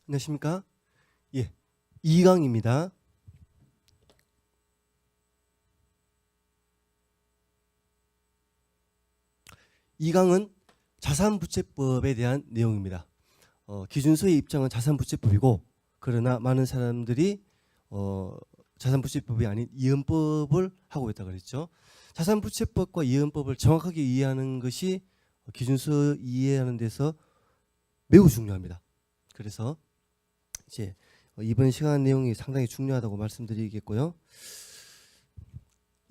안녕하십니까? 예, 2강입니다. 이 강은 자산부채법에 대한 내용입니다. 기준서의 입장은 자산부채법이고, 그러나 많은 사람들이 자산부채법이 아닌 이연법을 하고 있다고 그랬죠. 자산부채법과 이연법을 정확하게 이해하는 것이 기준서 이해하는 데서 매우 중요합니다. 그래서 이제 이번 시간 내용이 상당히 중요하다고 말씀드리겠고요.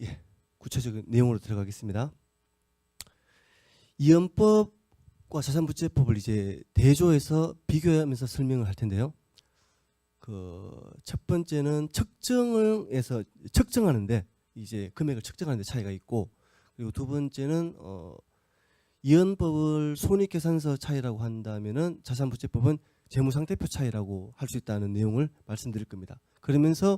예, 구체적인 내용으로 들어가겠습니다. 이연법과 자산부채법을 이제 대조해서 비교하면서 설명을 할 텐데요. 첫 번째는 측정하는데 이제 금액을 측정하는데 차이가 있고, 그리고 두 번째는 이연법을 손익계산서 차이라고 한다면은 자산부채법은 재무상태표 차이라고 할 수 있다는 내용을 말씀드릴 겁니다. 그러면서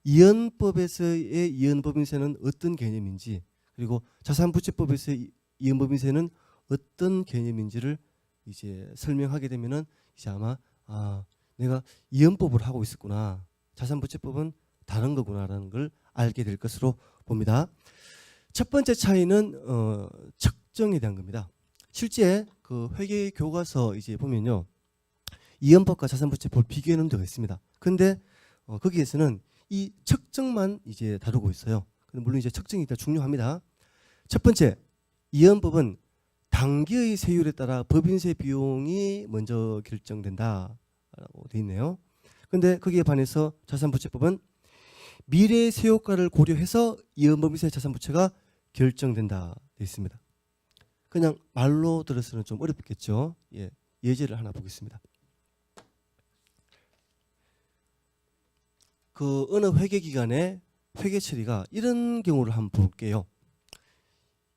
이연법에서의 이연법인세는 어떤 개념인지, 그리고 자산부채법에서의 이연법인세는 어떤 개념인지를 이제 설명하게 되면은 이제 아마 내가 이연법을 하고 있었구나, 자산부채법은 다른 거구나라는 걸 알게 될 것으로 봅니다. 첫 번째 차이는 측정에 대한 겁니다. 실제 그 회계 교과서 이제 보면요, 이연법과 자산부채법을 비교해 놓은 데가 있습니다. 근데 거기에서는 이 측정만 이제 다루고 있어요. 물론 이제 측정이 더 중요합니다. 첫 번째, 이연법은 당기의 세율에 따라 법인세 비용이 먼저 결정된다라고 되어 있네요. 근데 거기에 반해서 자산부채법은 미래 세효과를 고려해서 이연법인세 자산부채가 결정된다 되어 있습니다. 그냥 말로 들어서는 좀 어렵겠죠. 예, 예제를 하나 보겠습니다. 어느 회계기간에 회계 처리가 이런 경우를 한번 볼게요.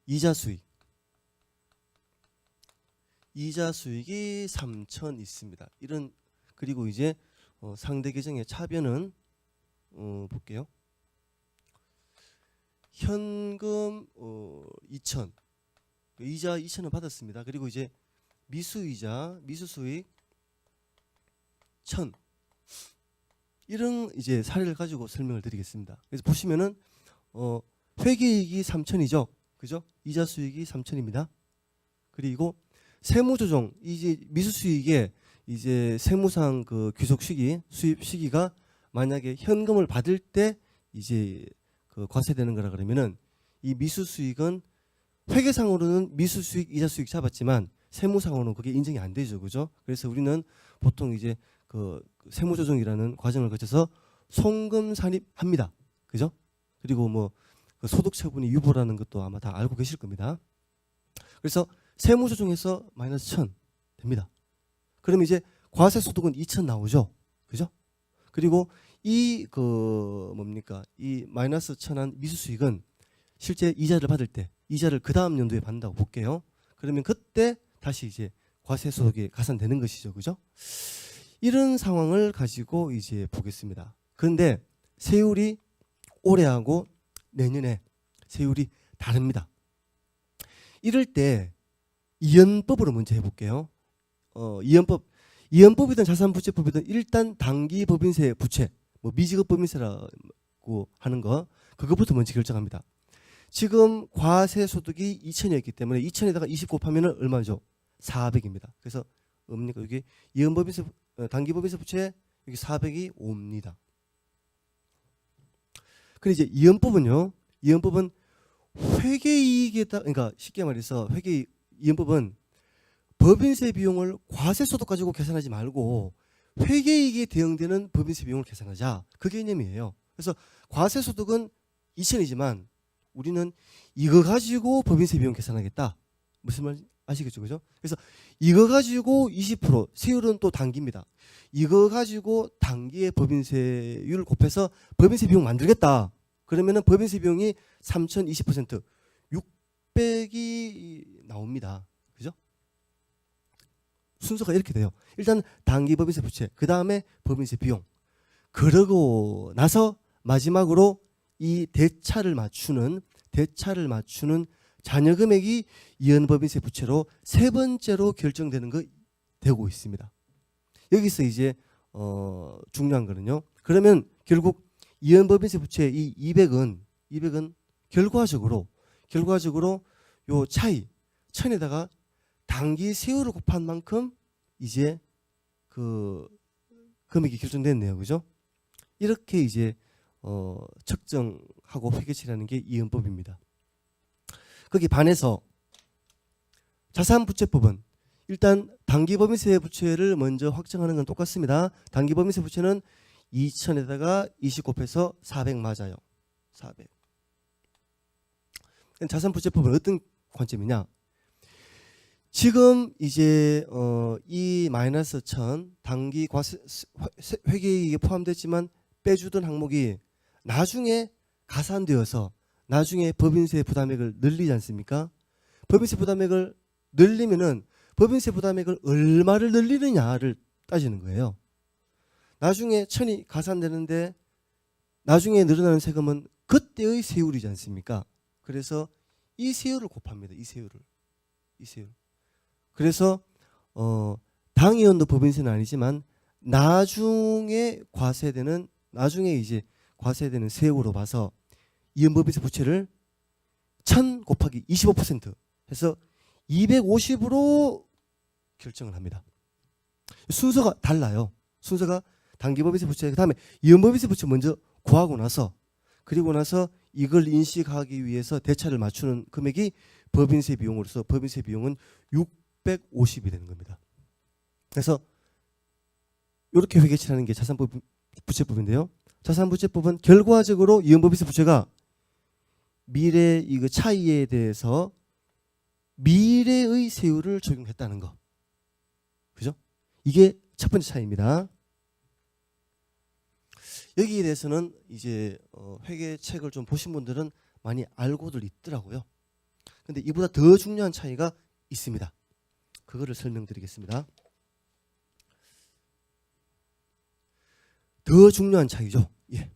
이자 수익이 3천 있습니다. 그리고 이제 상대 계정의 차변은 볼게요. 현금 2천, 이자 2천을 받았습니다. 그리고 이제 미수수익 1,000, 이런 이제 사례를 가지고 설명을 드리겠습니다. 그래서 보시면은 회계이익이 3천이죠, 그죠? 이자 수익이 3천입니다. 그리고 세무조정, 이제 미수수익에 이제 세무상 그 귀속 시기, 수입 시기가 만약에 현금을 받을 때 이제 과세되는 거라 그러면은 이 미수수익은 회계상으로는 미수수익, 이자수익 잡았지만 세무상으로는 그게 인정이 안 되죠, 그죠? 그래서 우리는 보통 이제 세무조정이라는 과정을 거쳐서 송금 산입합니다, 그죠? 그리고 소득 처분이 유보라는 것도 아마 다 알고 계실 겁니다. 그래서 세무조정에서 마이너스 1,000 됩니다. 그럼 이제 과세소득은 2,000 나오죠, 그죠? 그리고 이 마이너스 1,000한 미수수익은 실제 이자를 받을 때 이자를 그 다음 연도에 받는다고 볼게요. 그러면 그때 다시 이제 과세소득이 가산되는 것이죠, 그죠? 이런 상황을 가지고 이제 보겠습니다. 그런데 세율이 올해하고 내년에 세율이 다릅니다. 이럴 때 이연법으로 먼저 해볼게요. 이연법이든 자산부채법이든 일단 당기법인세 부채, 미지급법인세라고 하는 거, 그것부터 먼저 결정합니다. 지금 과세소득이 2천이었기 때문에 2천에다가 20 곱하면 얼마죠? 400입니다. 그래서 여기 이연법인세, 당기법인세 부채 여기 400이 옵니다. 근데 이제 이연법은 회계이익에다, 그러니까 쉽게 말해서 이연법은 법인세 비용을 과세소득 가지고 계산하지 말고 회계이익에 대응되는 법인세 비용을 계산하자, 그 개념이에요. 그래서 과세소득은 2천이지만 우리는 이거 가지고 법인세 비용 계산하겠다, 무슨 말 아시겠죠, 그죠? 그래서 이거 가지고 20%, 세율은 또 당기입니다. 이거 가지고 당기의 법인세율 곱해서 법인세 비용 만들겠다. 그러면은 법인세 비용이 3,000 20% 600이 나옵니다, 그죠? 순서가 이렇게 돼요. 일단 당기법인세 부채, 그 다음에 법인세 비용, 그러고 나서 마지막으로 이 대차를 맞추는 잔여금액이 이연법인세 부채로 세 번째로 결정되는 거 되고 있습니다. 여기서 이제 중요한 거는요. 그러면 결국 이연법인세 부채의 이 200은 결과적으로 요 차이 1000에다가 당기 세율을 곱한 만큼 이제 그 금액이 결정됐네요. 그죠? 이렇게 이제 측정하고 회계치라는 게 이연법입니다. 거기 반해서 자산부채법은 일단 단기법인세 부채를 먼저 확정하는 건 똑같습니다. 단기법인세 부채는 2000에다가 20 곱해서 400 맞아요. 400. 자산부채법은 어떤 관점이냐? 지금 이제 이 마이너스 1000 단기 과세 회계이익에 포함됐지만 빼주던 항목이 나중에 가산되어서 나중에 법인세 부담액을 늘리지 않습니까? 법인세 부담액을 늘리면은 법인세 부담액을 얼마를 늘리느냐를 따지는 거예요. 나중에 1000이 가산되는데 나중에 늘어나는 세금은 그때의 세율이지 않습니까? 그래서 이 세율을 곱합니다. 이 세율. 그래서 당이연도 법인세는 아니지만 나중에 이제 과세되는 세율로 봐서 이연법인세 부채를 1000 곱하기 25% 해서 250으로 결정을 합니다. 순서가 달라요. 순서가 단기법인세 부채 그다음에 이연법인세 부채 먼저 구하고 나서 그리고 나서 이걸 인식하기 위해서 대차를 맞추는 금액이 법인세 비용으로서 법인세 비용은 650이 되는 겁니다. 그래서 이렇게 회계치라는 게 자산부채법인데요. 자산부채법은 결과적으로 이연법인세 부채가 미래 이거 차이에 대해서 미래의 세율을 적용했다는 거. 그죠? 이게 첫 번째 차이입니다. 여기에 대해서는 이제 회계책을 좀 보신 분들은 많이 알고들 있더라고요. 근데 이보다 더 중요한 차이가 있습니다. 그거를 설명드리겠습니다. 더 중요한 차이죠. 예.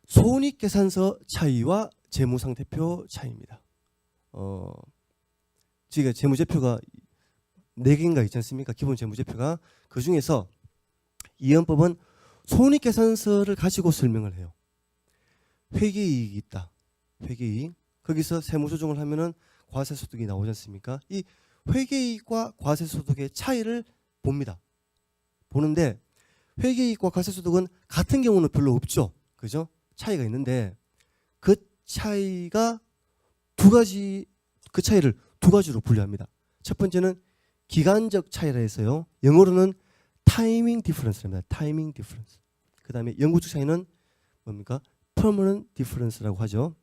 손익계산서 차이와 재무상태표 차이입니다. 지금 재무제표가 4개인가 있지 않습니까? 기본 재무제표가. 그 중에서 이연법은 손익계산서를 가지고 설명을 해요. 회계이익이 있다. 회계이익. 거기서 세무조정을 하면은 과세소득이 나오지 않습니까? 이 회계이익과 과세소득의 차이를 봅니다. 보는데 회계이익과 과세소득은 같은 경우는 별로 없죠. 그죠? 차이가 있는데 그 차이가 그 차이를 두 가지로 분류합니다. 첫 번째는 기간적 차이라 해서요. 영어로는 타이밍 디퍼런스랍니다. 타이밍 디퍼런스. 그 다음에 영구적 차이는 뭡니까? 퍼머넌트 디퍼런스라고 하죠.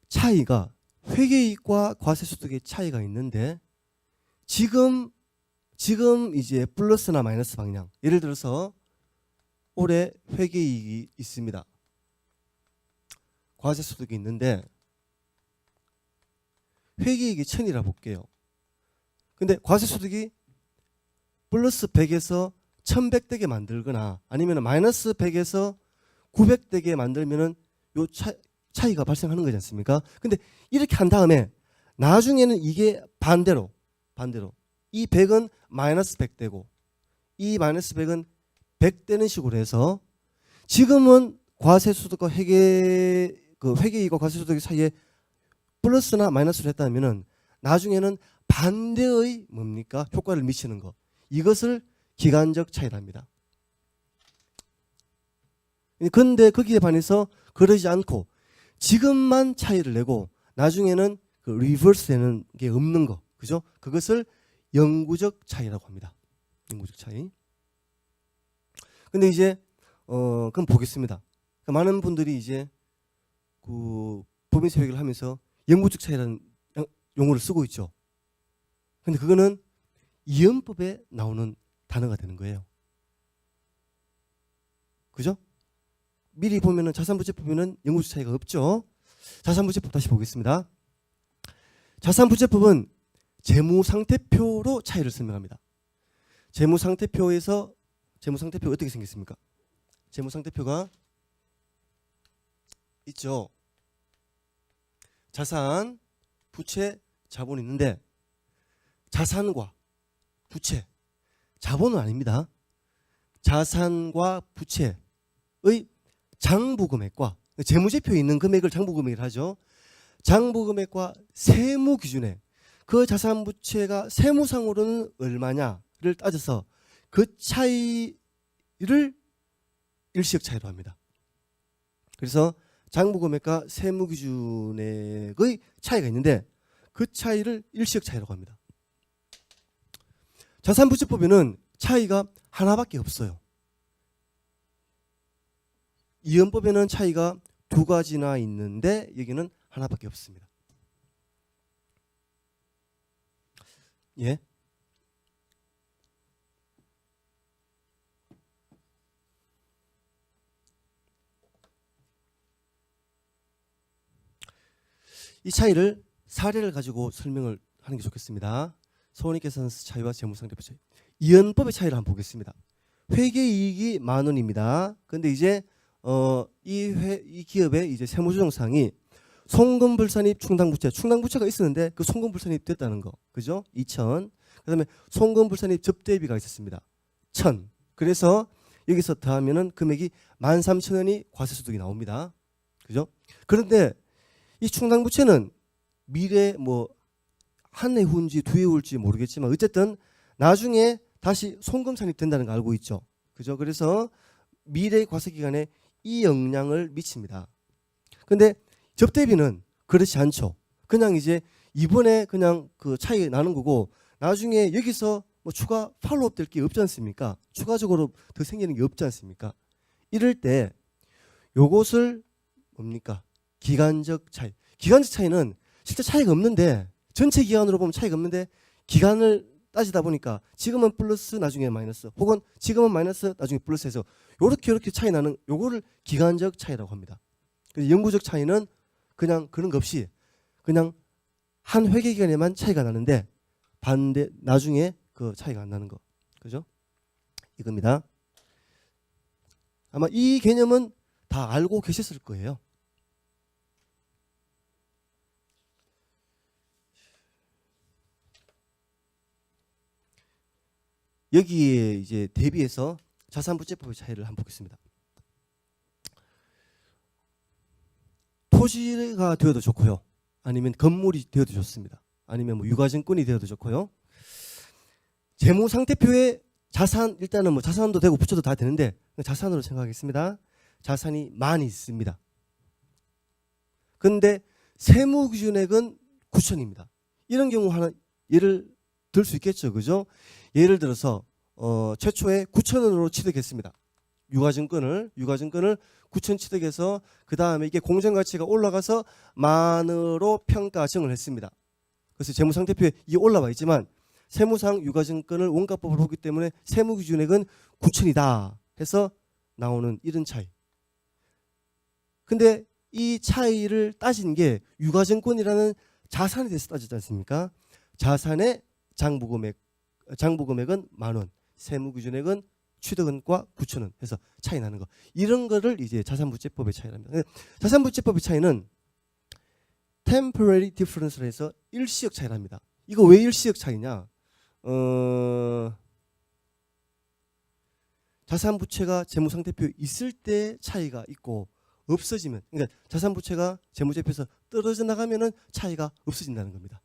차이가 회계이익과 과세소득의 차이가 있는데 지금 이제 플러스나 마이너스 방향. 예를 들어서 올해 회계이익이 있습니다. 과세소득이 있는데 회계이익이 1000이라 볼게요. 근데 과세소득이 플러스 100에서 1100되게 만들거나 아니면 마이너스 100에서 900되게 만들면은 요 차이가 발생하는 거지 않습니까? 근데 이렇게 한 다음에 나중에는 이게 반대로 이 100은 마이너스 100되고 이 마이너스 100은 100되는 식으로 해서 지금은 과세소득과 회계이익과 과세소득 사이에 플러스나 마이너스를 했다면은 나중에는 반대의 뭡니까? 효과를 미치는 거. 이것을 기간적 차이랍니다. 그런데 거기에 반해서 그러지 않고 지금만 차이를 내고 나중에는 그 리버스 되는 게 없는 거. 그죠? 그것을 영구적 차이라고 합니다. 영구적 차이. 근데 이제 그럼 보겠습니다. 많은 분들이 이제 그 법인세 회계를 하면서 영구적 차이라는 용어를 쓰고 있죠. 근데 그거는 이연법에 나오는 단어가 되는 거예요. 그죠? 미리 보면은 자산부채법에는 영구적 차이가 없죠. 자산부채법 다시 보겠습니다. 자산부채법은 재무상태표로 차이를 설명합니다. 재무상태표 어떻게 생겼습니까? 재무상태표가 있죠. 자산, 부채, 자본이 있는데 자산과 부채, 자본은 아닙니다. 자산과 부채의 장부금액과 재무제표에 있는 금액을 장부금액이라 하죠. 장부금액과 세무기준액, 그 자산부채가 세무상으로는 얼마냐를 따져서 그 차이를 일시역차이로 합니다. 그래서 장부금액과 세무기준액의 차이가 있는데 그 차이를 일시역차이라고 합니다. 자산부채법에는 차이가 하나밖에 없어요. 이연법에는 차이가 두 가지나 있는데 여기는 하나밖에 없습니다. 예. 이 차이를 사례를 가지고 설명을 하는 게 좋겠습니다. 손익계산서 차이와 재무상태표 차이. 이연법의 차이를 한번 보겠습니다. 회계이익이 10,000원입니다. 근데 이제 이 기업의 이제 세무조정상이 송금불산입 충당부채가 있었는데 그 송금불산입 됐다는 거, 그죠? 2,000. 그다음에 송금불산입 접대비가 있었습니다. 1,000. 그래서 여기서 더하면은 금액이 13,000원이 과세소득이 나옵니다. 그죠? 그런데 이 충당부채는 미래 뭐 한 해 후인지 두 해 후일지 모르겠지만 어쨌든 나중에 다시 송금산입 된다는 거 알고 있죠. 그죠? 그래서 미래 과세 기간에 이 영향을 미칩니다. 근데 접대비는 그렇지 않죠. 그냥 이제 이번에 그냥 그 차이 나는 거고 나중에 여기서 뭐 추가 팔로업 될 게 없지 않습니까? 추가적으로 더 생기는 게 없지 않습니까? 이럴 때 요것을 뭡니까? 기간적 차이. 기간적 차이는 실제 차이가 없는데 전체 기간으로 보면 차이가 없는데 기간을 따지다 보니까 지금은 플러스 나중에 마이너스 혹은 지금은 마이너스 나중에 플러스해서 요렇게 차이 나는 요거를 기간적 차이라고 합니다. 그래서 영구적 차이는 그냥 그런 거 없이 그냥 한 회계 기간에만 차이가 나는데 반대 나중에 그 차이가 안 나는 거. 그죠? 이겁니다. 아마 이 개념은 다 알고 계셨을 거예요. 여기에 이제 대비해서 자산부채법의 차이를 한번 보겠습니다. 토지가 되어도 좋고요. 아니면 건물이 되어도 좋습니다. 아니면 뭐 유가증권이 되어도 좋고요. 재무상태표에 자산 일단은 뭐 자산도 되고 부채도 다 되는데 자산으로 생각하겠습니다. 자산이 많이 있습니다. 그런데 세무기준액은 9,000입니다. 이런 경우 하나 예를 들 수 있겠죠, 그죠? 예를 들어서 최초에 9,000원으로 취득했습니다. 유가증권을 9,000 취득해서 그 다음에 이게 공정가치가 올라가서 만으로 평가정을 했습니다. 그래서 재무상태표에 이게 올라와 있지만 세무상 유가증권을 원가법으로 보기 때문에 세무기준액은 9,000이다 해서 나오는 이런 차이. 근데 이 차이를 따진 게 유가증권이라는 자산에 대해서 따지지 않습니까? 자산의 장부금액은 10,000원, 세무기준액은 취득원가 9,000원 해서 차이 나는 거. 이런 거를 이제 자산부채법의 차이랍니다. 자산부채법의 차이는 temporary difference로 해서 일시적 차이랍니다. 이거 왜 일시적 차이냐? 자산부채가 재무상태표에 있을 때 차이가 있고 없어지면, 그러니까 자산부채가 재무제표에서 떨어져 나가면은 차이가 없어진다는 겁니다.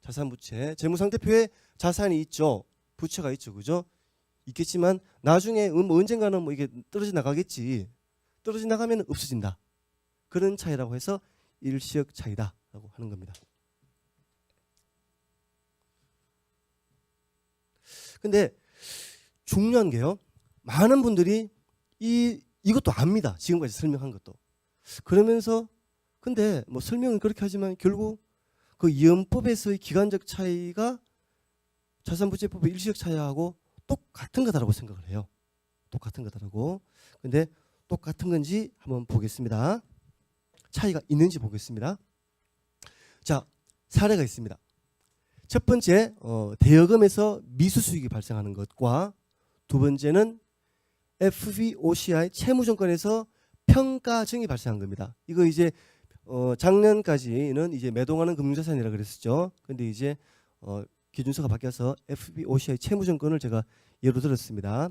자산부채, 재무상태표에 자산이 있죠, 부채가 있죠, 그죠? 있겠지만 나중에 언젠가는 뭐 이게 떨어져 나가겠지. 떨어져 나가면 없어진다. 그런 차이라고 해서 일시적 차이다라고 하는 겁니다. 근데 중요한 게요, 많은 분들이 이것도 압니다. 지금까지 설명한 것도. 그러면서 근데 뭐 설명은 그렇게 하지만 결국 그 이연법에서의 기간적 차이가 자산부채법의 일시적 차이하고 똑같은 거다라고 생각을 해요. 똑같은 거다라고. 근데 똑같은 건지 한번 보겠습니다. 차이가 있는지 보겠습니다. 자, 사례가 있습니다. 첫 번째, 대여금에서 미수수익이 발생하는 것과 두 번째는 FVOCI 채무증권에서 평가증이 발생한 겁니다. 이거 이제 작년까지는 이제 매동하는 금융자산이라 그랬었죠. 근데 이제 기준서가 바뀌어서 FVOCI 채무증권을 제가 예로 들었습니다.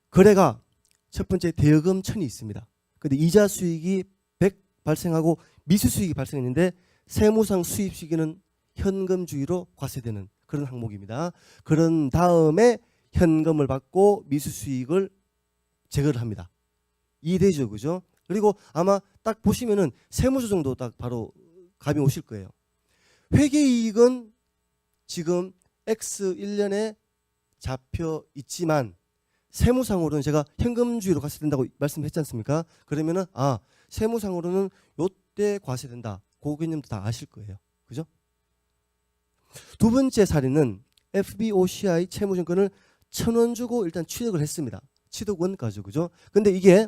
거래가 첫 번째 대여금 1000이 있습니다. 근데 이자 수익이 100 발생하고 미수 수익이 발생했는데 세무상 수입 시기는 현금주의로 과세되는 그런 항목입니다. 그런 다음에 현금을 받고 미수 수익을 제거를 합니다. 이해되죠, 그죠? 그리고 아마 딱 보시면은 세무조정도 딱 바로 감이 오실 거예요. 회계이익은 지금 X 1년에 잡혀 있지만 세무상으로는 제가 현금주의로 과세된다고 말씀했지 않습니까? 그러면은 세무상으로는 요때 과세된다. 그 개념도 다 아실 거예요. 그죠? 두 번째 사례는 FVOCI 채무증권을 1000원 주고 일단 취득을 했습니다. 취득 원가죠. 그죠? 근데 이게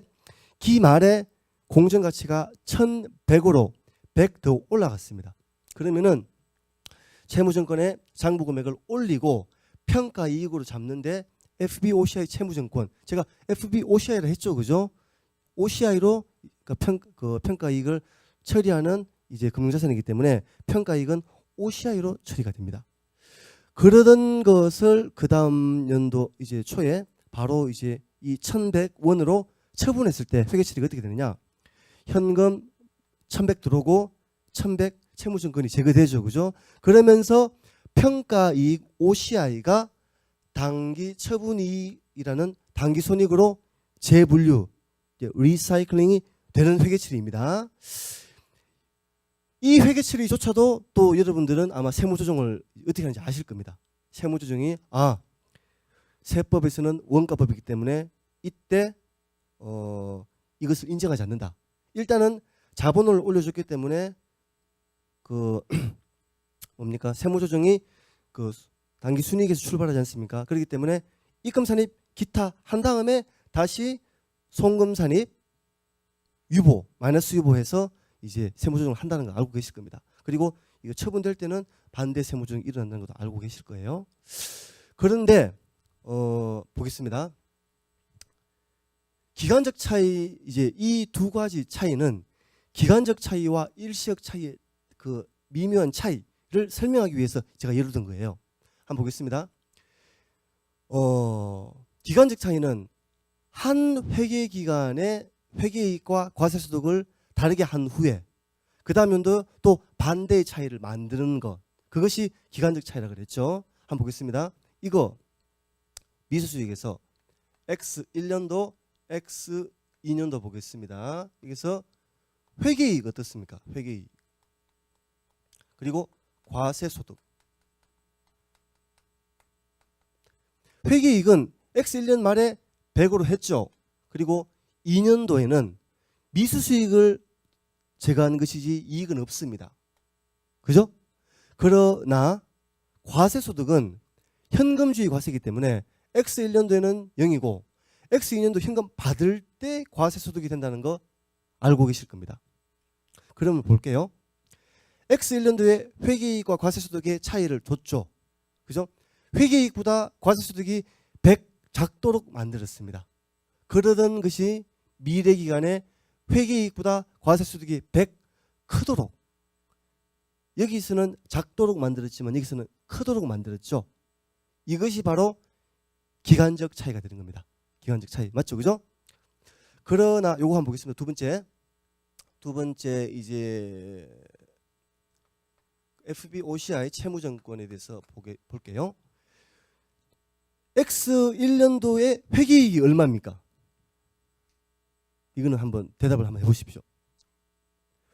기말에 공정가치가 1100으로 100 더 올라갔습니다. 그러면은 채무증권의 장부금액을 올리고 평가이익으로 잡는데 FVOCI 채무증권, 제가 FVOCI를 했죠. 그죠? OCI로 평가이익을 처리하는 이제 금융자산이기 때문에 평가이익은 OCI로 처리가 됩니다. 그러던 것을 그 다음 연도 이제 초에 바로 이제 이 1100원으로 처분했을 때 회계 처리가 어떻게 되느냐? 현금 1100 들어오고 1100 채무증권이 제거되죠. 그죠? 그러면서 평가이익 OCI가 단기 처분이익이라는 단기 손익으로 재분류, 리사이클링이 되는 회계 처리입니다. 이 회계 처리조차도 또 여러분들은 아마 세무조정을 어떻게 하는지 아실 겁니다. 세무조정이 세법에서는 원가법이기 때문에 이때 이것을 인정하지 않는다. 일단은 자본을 올려줬기 때문에 세무조정이 단기 순이익에서 출발하지 않습니까? 그렇기 때문에 입금산입 기타 한 다음에 다시 송금산입 유보 마이너스 유보해서 이제 세무조정을 한다는 거 알고 계실 겁니다. 그리고 이거 처분될 때는 반대 세무조정이 일어난다는 것도 알고 계실 거예요. 그런데 보겠습니다. 기간적 차이, 이제 이 두 가지 차이는 기간적 차이와 일시적 차이의 그 미묘한 차이를 설명하기 위해서 제가 예를 든 거예요. 한번 보겠습니다. 기간적 차이는 한 회계 기간의 회계이익과 과세소득을 다르게 한 후에 그 다음 연도 또 반대의 차이를 만드는 것, 그것이 기간적 차이라 그랬죠. 한번 보겠습니다. 이거 미수수익에서 X 1년도 X 2년도 보겠습니다. 여기서 회계이익 어떻습니까? 회계이익 그리고 과세소득. 회계이익은 X 1년 말에 100으로 했죠. 그리고 2년도에는 미수수익을 제거한 것이지 이익은 없습니다. 그죠? 그러나 과세소득은 현금주의 과세이기 때문에 X 1년도에는 0이고 X 2년도 현금 받을 때 과세소득이 된다는 거 알고 계실 겁니다. 그러면 볼게요. X 1년도에 회계이익과 과세소득의 차이를 줬죠. 그죠? 회계이익보다 과세소득이 100 작도록 만들었습니다. 그러던 것이 미래기간에 회계이익보다 과세소득이 100 크도록, 여기서는 작도록 만들었지만 여기서는 크도록 만들었죠. 이것이 바로 기간적 차이가 되는 겁니다. 기간적 차이 맞죠, 그죠? 그러나 요거 한번 보겠습니다. 두 번째 이제 FVOCI 채무증권에 대해서 볼게요. X 1년도에 회계이익이 얼마입니까? 이거는 한번 대답을 한번 해보십시오.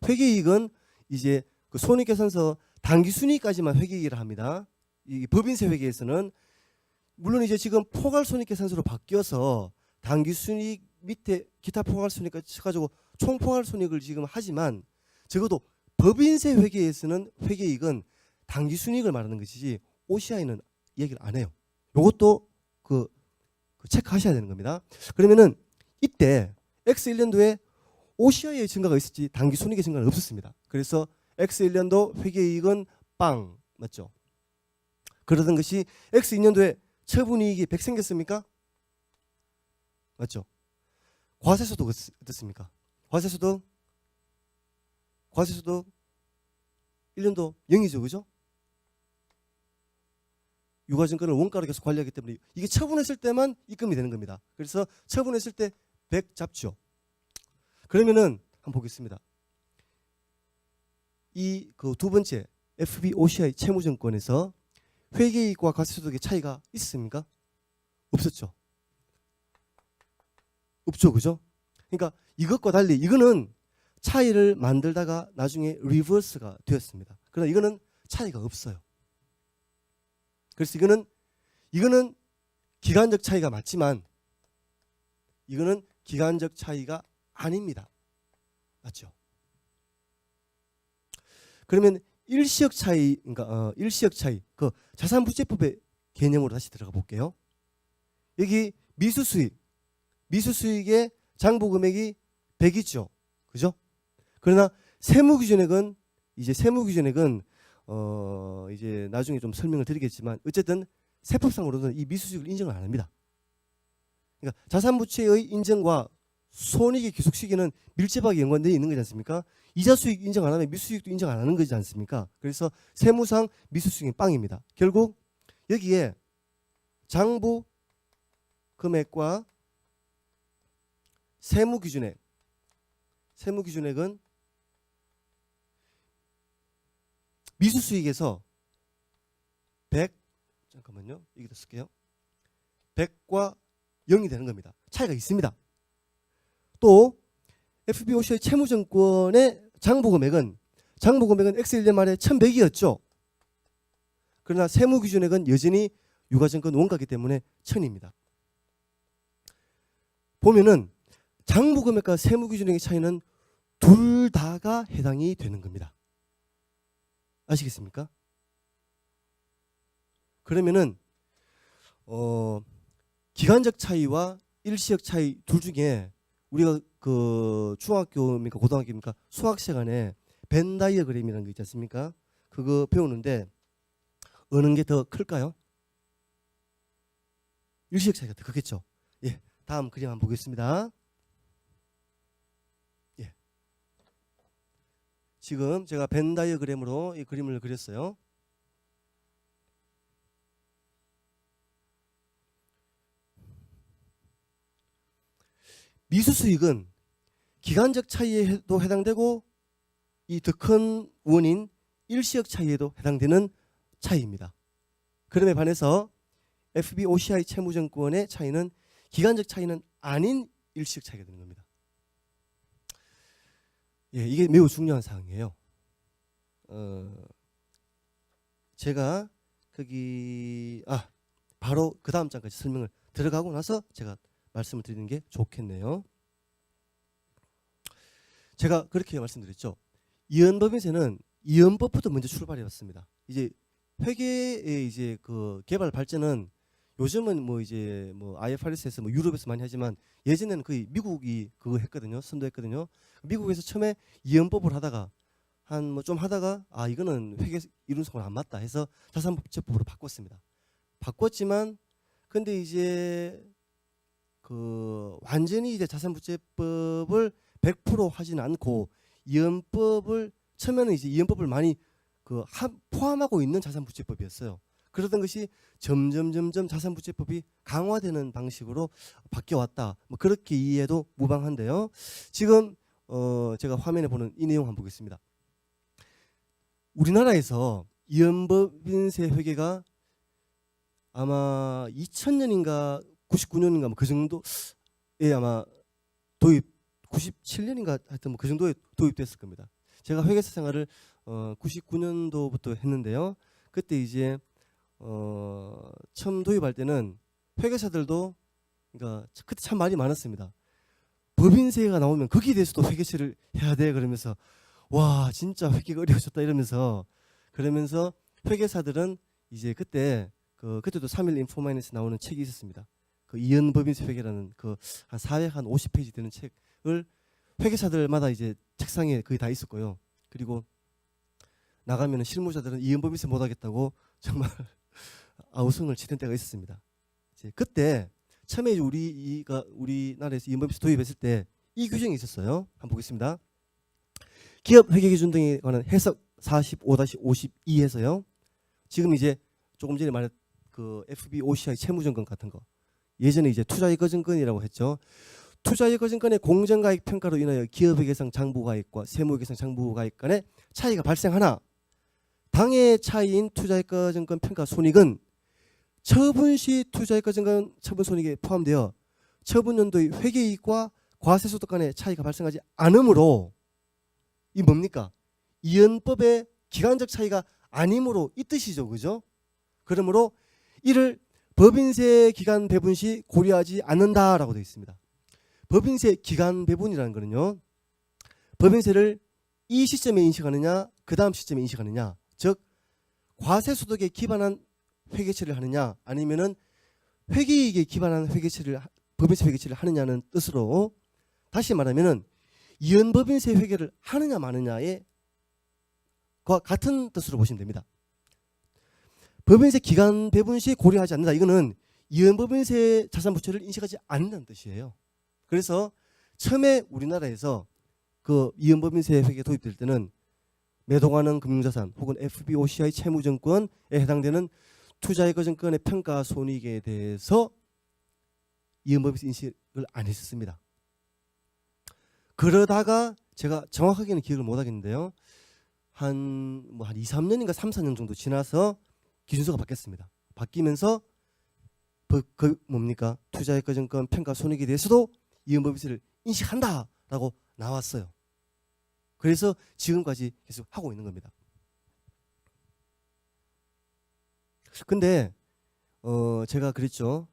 회계이익은 이제 그 손익계산서 당기순이익까지만 회계이익을 합니다. 이 법인세 회계에서는 물론 이제 지금 포괄손익계산서로 바뀌어서 당기순이익 밑에 기타 포괄손익까지 쳐가지고 총 포괄손익을 지금 하지만 적어도 법인세 회계에서는 회계이익은 당기순이익을 말하는 것이지 OCI는 얘기를 안 해요. 이것도 그 체크하셔야 되는 겁니다. 그러면은 이때 X 1년도에 OCI의 증가가 있었지 당기순이익의 증가는 없었습니다. 그래서 X 1년도 회계이익은 빵 맞죠? 그러던 것이 X 2년도에 처분이익이 100 생겼습니까? 맞죠? 과세소득 어떻습니까? 과세소득 1년도 0이죠. 그죠? 유가증권을 원가로 계속 관리하기 때문에 이게 처분했을 때만 입금이 되는 겁니다. 그래서 처분했을 때 100 잡죠. 그러면은 한번 보겠습니다. 이 그 두 번째 FBOCI 채무증권에서 회계이익과 과세소득의 차이가 있습니까? 없었죠. 없죠, 그죠? 그러니까 이것과 달리 이거는 차이를 만들다가 나중에 리버스가 되었습니다. 그러나 이거는 차이가 없어요. 그래서 이거는 기간적 차이가 맞지만 이거는 기간적 차이가 아닙니다. 맞죠? 그러면 일시적 차이, 그러니까 일시적 차이, 그 자산부채법의 개념으로 다시 들어가 볼게요. 여기 미수수익의 장부금액이 100이죠, 그죠? 그러나 세무기준액은 이제 나중에 좀 설명을 드리겠지만 어쨌든 세법상으로는 이 미수수익을 인정을 안 합니다. 그러니까 자산부채의 인정과 손익의 귀속 시기는 밀접하게 연관되어 있는 거지 않습니까? 이자 수익 인정 안 하면 미수수익도 인정 안 하는 거지 않습니까? 그래서 세무상 미수수익은 빵입니다. 결국 여기에 장부 금액과 세무기준액은 미수수익에서 100, 잠깐만요. 여기다 쓸게요. 100과 0이 되는 겁니다. 차이가 있습니다. 또 FBOCI 채무증권의 장부금액은 X 1년 말에 1100이었죠. 그러나 세무기준액은 여전히 유가증권 원가이기 때문에 1000입니다. 보면은 장부금액과 세무기준액의 차이는 둘 다가 해당이 되는 겁니다. 아시겠습니까? 그러면은 기간적 차이와 일시적 차이 둘 중에 우리가 그 중학교입니까 고등학교입니까 수학 시간에 벤 다이어그램이라는 거 있지 않습니까? 그거 배우는데 어느 게 더 클까요? 일시적 차이가 더 크겠죠. 예, 다음 그림 한번 보겠습니다. 예, 지금 제가 벤 다이어그램으로 이 그림을 그렸어요. 미수수익은 기간적 차이에도 해당되고 이 더 큰 원인 일시적 차이에도 해당되는 차이입니다. 그럼에 반해서 FBOCI 채무증권의 차이는 기간적 차이는 아닌 일시적 차이가 되는 겁니다. 예, 이게 매우 중요한 사항이에요. 제가 거기 바로 그 다음 장까지 설명을 들어가고 나서 제가 말씀을 드리는 게 좋겠네요. 제가 그렇게 말씀드렸죠. 이연법인세는 이연법부터 먼저 출발해왔습니다. 이제 회계의 이제 그 개발 발전은 요즘은 뭐 이제 뭐 IFRS에서 뭐 유럽에서 많이 하지만 예전에는 거의 미국이 그거 했거든요. 선도했거든요. 미국에서 처음에 이연법을 하다가 한 뭐 좀 하다가 이거는 회계 이론상으로 안 맞다 해서 자산부채법으로 바꿨습니다. 바꿨지만 근데 이제 그 완전히 이제 자산부채법을 100% 하지는 않고 이연법을 처음에는 이제 이연법을 많이 그 포함하고 있는 자산부채법이었어요. 그러던 것이 점점 자산부채법이 강화되는 방식으로 바뀌어왔다. 뭐 그렇게 이해해도 무방한데요. 지금 제가 화면에 보는 이 내용 한번 보겠습니다. 우리나라에서 이연법인세 회계가 아마 2000년인가 99년인가 뭐 그 정도에 아마 97년인가 하여튼 뭐 그 정도에 도입됐을 겁니다. 제가 회계사 생활을 99년도부터 했는데요. 그때 이제 처음 도입할 때는 회계사들도 그러니까 그때 참 말이 많았습니다. 법인세가 나오면 거기에 대해서도 회계처리를 해야 돼 그러면서 와 진짜 회계가 어려워졌다 이러면서 그러면서 회계사들은 이제 그때도 3일 인포마이너스 나오는 책이 있었습니다. 그 이연법인세 회계라는 그 한 450페이지 되는 책을 회계사들마다 이제 책상에 거의 다 있었고요. 그리고 나가면은 실무자들은 이연법인세 못 하겠다고 정말 아우성을 치던 때가 있었습니다. 이제 그때 처음에 이제 우리나라에서 이연법인세 도입했을 때 이 규정이 있었어요. 한번 보겠습니다. 기업 회계 기준 등에 관한 해석 45-52에서요. 지금 이제 조금 전에 말했 그 FBOCI 채무증권 같은 거. 예전에 이제 투자의 거증권이라고 했죠. 투자의 거증권의 공정가액 평가로 인하여 기업의 계상 장부가액과 세무의 계상 장부가액 간의 차이가 발생하나 당해 차이인 투자의 거증권 평가 손익은 처분 시 투자의 거증권 처분 손익에 포함되어 처분 연도의 회계이익과 과세소득 간의 차이가 발생하지 않으므로 이 뭡니까? 이연법의 기간적 차이가 아니므로 이 뜻이죠. 그죠? 그러므로 이를 법인세 기간 배분 시 고려하지 않는다라고 되어 있습니다. 법인세 기간 배분이라는 거는요. 법인세를 이 시점에 인식하느냐 그 다음 시점에 인식하느냐, 즉 과세소득에 기반한 회계처리를 하느냐 아니면은 회계이익에 기반한 회계처리를 법인세 회계처리를 하느냐는 뜻으로, 다시 말하면은 이연법인세 회계를 하느냐 마느냐의 과 같은 뜻으로 보시면 됩니다. 법인세 기간 배분 시 고려하지 않는다. 이거는 이연법인세 자산부채를 인식하지 않는다는 뜻이에요. 그래서 처음에 우리나라에서 그 이연법인세 회계 도입될 때는 매도가능 금융자산 혹은 FBOCI 채무증권에 해당되는 투자의 거증권의 평가 손익에 대해서 이연법인세 인식을 안 했었습니다. 그러다가 제가 정확하게는 기억을 못 하겠는데요. 한 2, 3년인가 3, 4년 정도 지나서 기준서가 바뀌었습니다. 바뀌면서 뭡니까? 투자의 거증권 평가 손익에 대해서도 이연법인세를 인식한다라고 나왔어요. 그래서 지금까지 계속 하고 있는 겁니다. 근데 제가 그랬죠.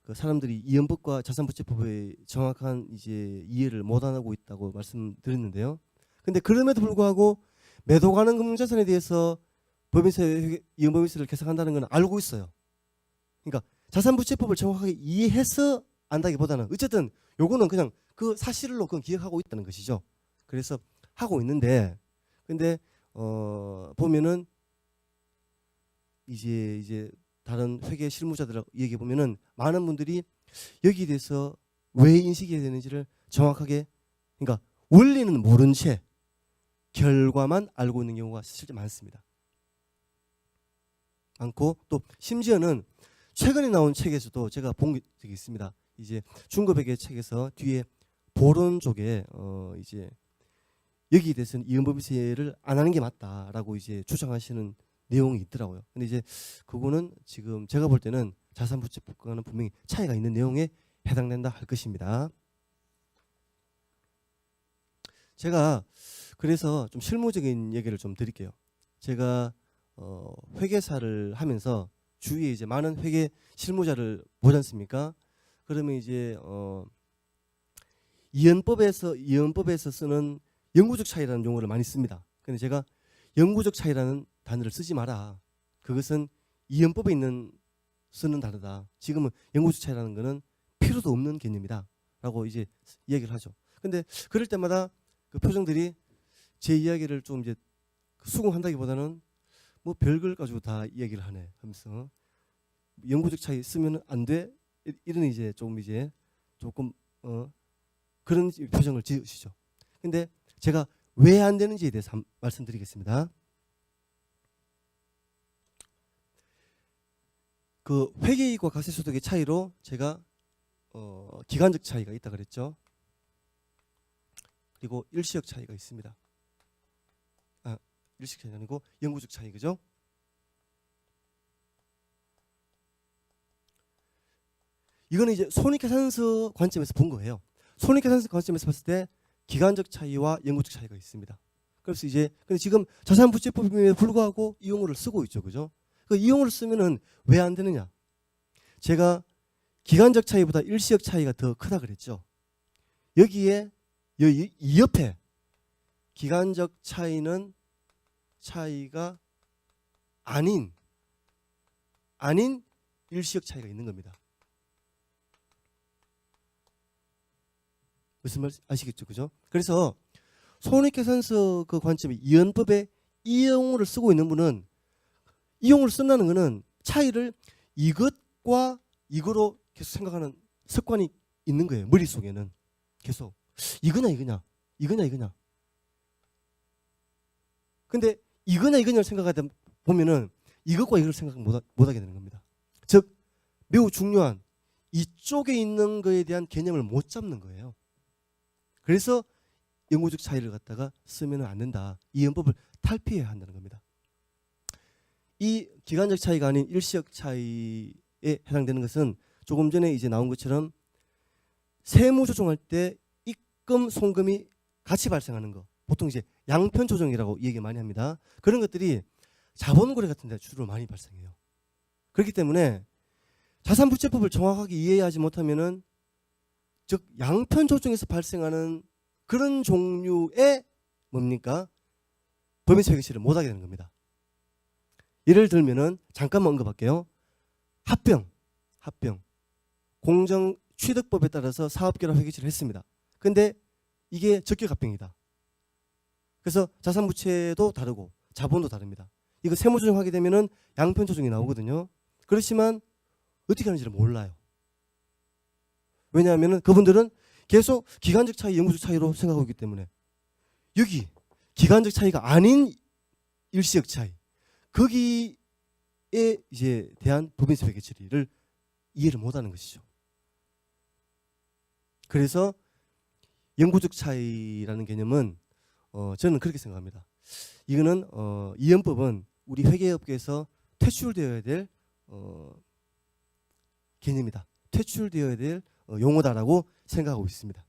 그 사람들이 이연법과 자산부채법의 정확한 이제 이해를 못하고 있다고 말씀드렸는데요. 근데 그럼에도 불구하고 매도 가능 금융자산에 대해서 법인세 이연법인세를 계산한다는 건 알고 있어요. 그러니까 자산부채법을 정확하게 이해해서 안다기보다는 어쨌든 요거는 그냥 그 사실로 그건 기억하고 있다는 것이죠. 그래서 하고 있는데, 근데 보면은 이제 다른 회계 실무자들 얘기해 보면은 많은 분들이 여기에 대해서 왜 인식이 되는지를 정확하게, 그러니까 원리는 모른 채 결과만 알고 있는 경우가 실제 많습니다. 많고 또 심지어는 최근에 나온 책에서도 제가 본 적이 있습니다. 이제 중급회계 책에서 뒤에 보론 쪽에 이제 여기에 대해서는 이연법인세를 안 하는 게 맞다라고 이제 주장하시는 내용이 있더라고요. 근데 이제 그거는 지금 제가 볼 때는 자산부채법과는 분명히 차이가 있는 내용에 해당된다 할 것입니다. 제가 그래서 좀 실무적인 얘기를 좀 드릴게요. 제가 회계사를 하면서 주위에 이제 많은 회계 실무자를 보지 않습니까? 그러면 이제 이연법에서 쓰는 영구적 차이라는 용어를 많이 씁니다. 근데 제가 영구적 차이라는 단어를 쓰지 마라. 그것은 이연법에 쓰는 단어다. 지금은 영구적 차이라는 거는 필요도 없는 개념이다. 라고 이제 이야기를 하죠. 근데 그럴 때마다 그 표정들이 제 이야기를 좀 이제 수긍한다기보다는 뭐 별걸 가지고 다 이야기를 하네 하면서 영구적 차이 쓰면 안 돼? 이런 이제 좀 이제 조금 그런 표정을 지으시죠. 근데 제가 왜 안 되는지에 대해서 말씀드리겠습니다. 그 회계이익과 과세소득의 차이로 제가 기간적 차이가 있다 그랬죠. 그리고 일시적 차이가 있습니다. 일시적 차이가 아니고 영구적 차이, 그죠? 이거는 이제 손익계산서 관점에서 본 거예요. 손익계산서 관점에서 봤을 때 기간적 차이와 영구적 차이가 있습니다. 그래서 이제 근데 지금 자산부채법임에도 불구하고 이 용어를 쓰고 있죠, 그죠? 이 용어를 쓰면은 왜 안 되느냐? 제가 기간적 차이보다 일시적 차이가 더 크다 그랬죠. 여기에 이 옆에 기간적 차이는 차이가 아닌 일시적 차이가 있는 겁니다. 무슨 말 아시겠죠, 그죠? 그래서 손익계산서 그 관점이 이연법에 이 용어를 쓰고 있는 분은 이 용어를 쓴다는 것은 차이를 이것과 이거로 계속 생각하는 습관이 있는 거예요. 머릿속에는 계속 이거냐. 근데 이거냐를 생각하다 보면은 이것과 이걸 생각 못하게 되는 겁니다. 즉 매우 중요한 이쪽에 있는 거에 대한 개념을 못 잡는 거예요. 그래서 영구적 차이를 갖다가 쓰면 안 된다. 이 연법을 탈피해야 한다는 겁니다. 이 기간적 차이가 아닌 일시적 차이에 해당되는 것은 조금 전에 이제 나온 것처럼 세무 조정할 때 입금, 송금이 같이 발생하는 거. 보통 이제 양편 조정이라고 얘기 많이 합니다. 그런 것들이 자본거래 같은 데 주로 많이 발생해요. 그렇기 때문에 자산부채법을 정확하게 이해하지 못하면은 즉 양편 조정에서 발생하는 그런 종류의 뭡니까? 법인세 회계처리를 못하게 되는 겁니다. 예를 들면은 잠깐만 언급할게요. 합병 공정취득법에 따라서 사업결합 회계처리를 했습니다. 근데 이게 적격합병이다. 그래서 자산부채도 다르고 자본도 다릅니다. 이거 세무조정하게 되면은 양편 조정이 나오거든요. 그렇지만 어떻게 하는지를 몰라요. 왜냐하면 그분들은 계속 기간적 차이, 영구적 차이로 생각하고 있기 때문에 여기 기간적 차이가 아닌 일시적 차이 거기에 이제 대한 법인세 회계 처리를 이해를 못하는 것이죠. 그래서 영구적 차이라는 개념은 저는 그렇게 생각합니다. 이거는 이 연법은 우리 회계업계에서 퇴출되어야 될 개념이다. 퇴출되어야 될 용어다라고 생각하고 있습니다.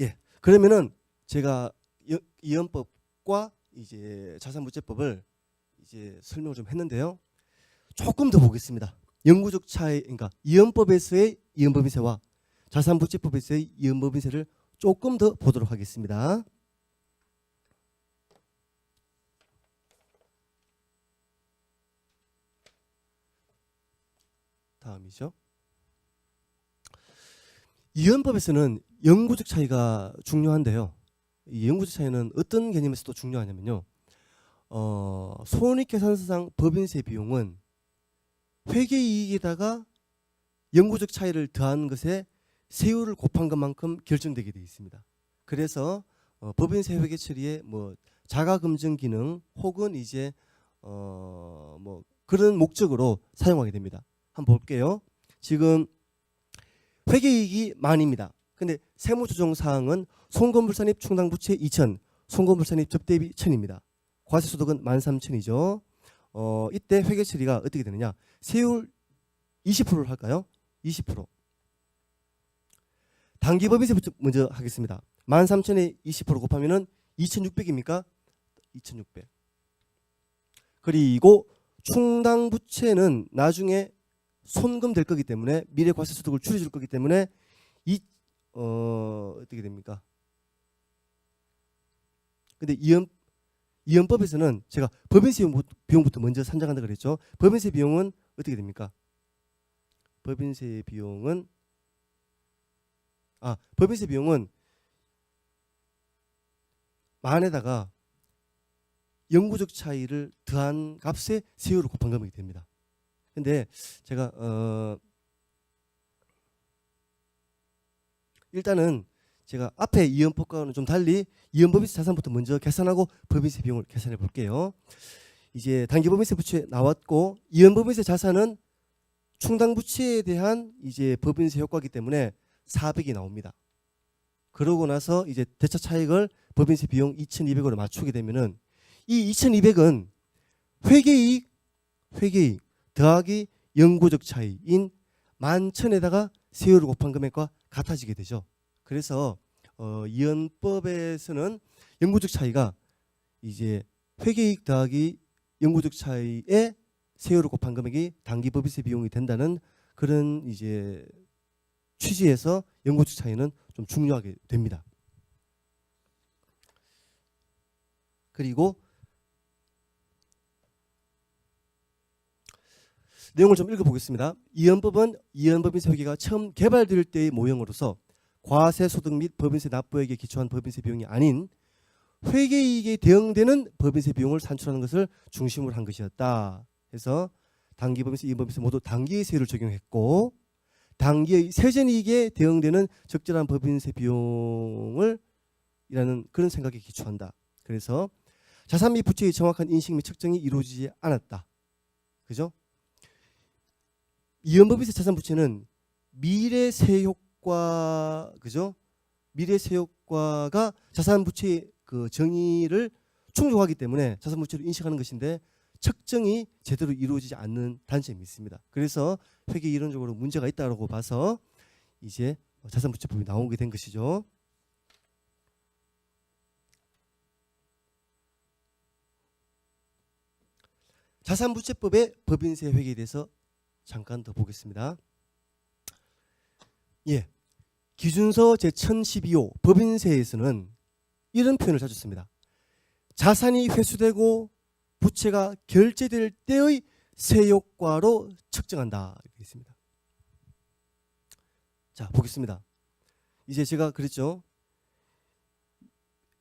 예, 그러면은 제가 이 연법과 이제 자산부채법을 이제 설명을 좀 했는데요. 조금 더 보겠습니다. 영구적 차이, 그러니까 이연법에서의 이연법인세와 자산부채법에서의 이연법인세를 조금 더 보도록 하겠습니다. 다음이죠. 이연법에서는 영구적 차이가 중요한데요. 이 영구적 차이는 어떤 개념에서도 중요하냐면요. 손익계산서상 법인세 비용은 회계이익에다가 영구적 차이를 더한 것에 세율을 곱한 것만큼 결정되게 되어 있습니다. 그래서 법인세 회계 처리에 뭐 자가금증 기능 혹은 이제 뭐 그런 목적으로 사용하게 됩니다. 한번 볼게요. 지금 회계이익이 만입니다. 근데 세무조정사항은 송금불산입 충당부채 2천, 송금불산입 접대비 1,000입니다. 과세소득은 13,000이죠. 이때 회계처리가 어떻게 되느냐? 세율 20%를 할까요? 20%. 단기법인세부터 먼저 하겠습니다. 13,000에 20% 곱하면은 2,600입니까? 2,600. 그리고 충당부채는 나중에 손금될 거기 때문에 미래 과세소득을 줄여줄 거기 때문에 어떻게 됩니까? 근데 이연법에서는 제가 법인세 비용부터 먼저 산정한다 그랬죠. 법인세 비용은 어떻게 됩니까? 법인세 비용은 만에다가 영구적 차이를 더한 값에 세율을 곱한 금액이 됩니다. 근데 제가 일단은 제가 앞에 이연법과는 좀 달리 이연법인세 자산부터 먼저 계산하고 법인세 비용을 계산해 볼게요. 이제 단기법인세 부채 나왔고 이연법인세 자산은 충당부채에 대한 이제 법인세 효과이기 때문에 400이 나옵니다. 그러고 나서 이제 대차 차익을 법인세 비용 2,200으로 맞추게 되면은 이 2,200은 회계이익 더하기 영구적 차이인 11,000에다가 세율을 곱한 금액과 같아지게 되죠. 그래서 이연법에서는 영구적 차이가 이제 회계이익 더하기 영구적 차이에 세율을 곱한 금액이 단기법인세 비용이 된다는 그런 이제 취지에서 영구적 차이는 좀 중요하게 됩니다. 그리고 내용을 좀 읽어보겠습니다. 이연법은 이연법인세 회계가 처음 개발될 때의 모형으로서 과세소득 및 법인세 납부액에 기초한 법인세 비용이 아닌 회계이익에 대응되는 법인세 비용을 산출하는 것을 중심으로 한 것이었다. 그래서 단기법인세, 이연법인세 모두 단기의 세율을 적용했고 단기의 세전이익에 대응되는 적절한 법인세 비용을 이라는 그런 생각에 기초한다. 그래서 자산 및 부채의 정확한 인식 및 측정이 이루어지지 않았다. 그죠? 이연법인세 자산부채는 미래 세효과, 그죠? 미래 세효과가 자산부채의 그 정의를 충족하기 때문에 자산부채를 인식하는 것인데 측정이 제대로 이루어지지 않는 단점이 있습니다. 그래서 회계 이론적으로 문제가 있다고 봐서 이제 자산부채법이 나오게 된 것이죠. 자산부채법의 법인세 회계에 대해서 잠깐 더 보겠습니다. 예, 기준서 제1012호 법인세에서는 이런 표현을 자주 씁니다. 자산이 회수되고 부채가 결제될 때의 세효과로 측정한다. 이렇게 있습니다. 자, 보겠습니다. 이제 제가 그랬죠.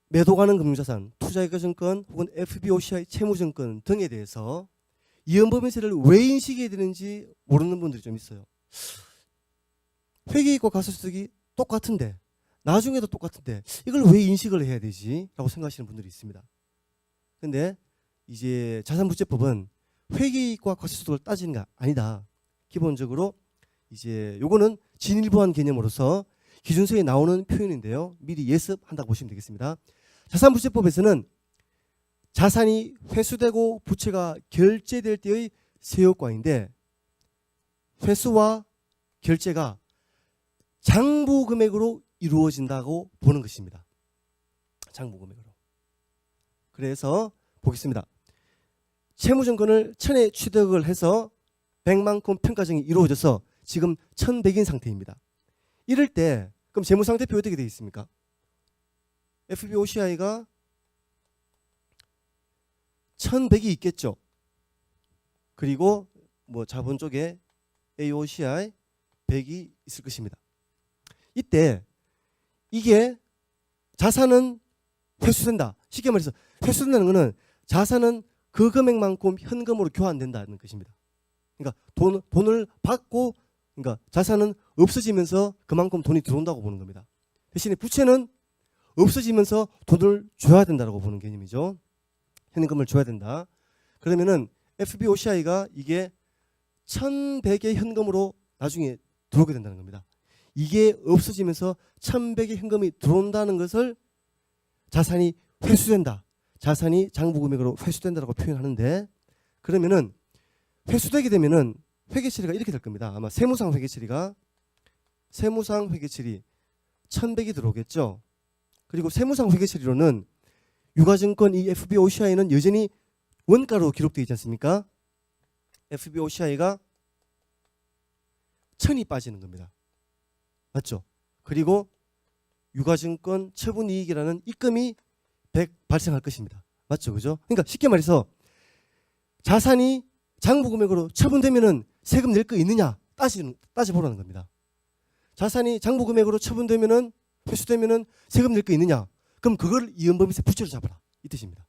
매도가능 금융자산, 투자이가증권 혹은 FBOCI 채무증권 등에 대해서 이연법인세를 왜 인식해야 되는지 모르는 분들이 좀 있어요. 회계이익과 과세소득이 똑같은데 나중에도 똑같은데 이걸 왜 인식을 해야 되지? 라고 생각하시는 분들이 있습니다. 근데 이제 자산부채법은 회계이익과 과세소득을 따지는 게 아니다. 기본적으로 이제 요거는 진일보한 개념으로서 기준서에 나오는 표현인데요. 미리 예습한다고 보시면 되겠습니다. 자산부채법에서는 자산이 회수되고 부채가 결제될 때의 세효과인데 회수와 결제가 장부금액으로 이루어진다고 보는 것입니다. 장부금액으로. 그래서 보겠습니다. 채무증권을 1000에 취득을 해서 100만큼 평가정이 이루어져서 지금 1100인 상태입니다. 이럴 때 그럼 재무상태표 어떻게 되어 있습니까? FBOCI가 1100이 있겠죠. 그리고 뭐 자본 쪽에 AOCI 100이 있을 것입니다. 이때 이게 자산은 회수된다. 쉽게 말해서 회수된다는 것은 자산은 그 금액만큼 현금으로 교환된다는 것입니다. 그러니까 돈을 받고 그러니까 자산은 없어지면서 그만큼 돈이 들어온다고 보는 겁니다. 대신에 부채는 없어지면서 돈을 줘야 된다고 보는 개념이죠. 현금을 줘야 된다. 그러면은 FBOCI가 이게 1100의 현금으로 나중에 들어오게 된다는 겁니다. 이게 없어지면서 1100의 현금이 들어온다는 것을 자산이 회수된다. 자산이 장부금액으로 회수된다라고 표현하는데 그러면은 회수되게 되면은 회계처리가 이렇게 될 겁니다. 아마 세무상 회계처리가 1100이 들어오겠죠. 그리고 세무상 회계처리로는 유가증권 이 FBOCI는 여전히 원가로 기록되어 있지 않습니까? FBOCI가 1000이 빠지는 겁니다. 맞죠? 그리고 유가증권 처분이익이라는 입금이 100 발생할 것입니다. 맞죠? 그죠? 그러니까 쉽게 말해서 자산이 장부금액으로 처분되면은 세금 낼 거 있느냐 따져보라는 겁니다. 자산이 장부금액으로 처분되면은 회수되면은 세금 낼 거 있느냐? 그럼 그걸 이연법인세 부채로 잡아라 이 뜻입니다.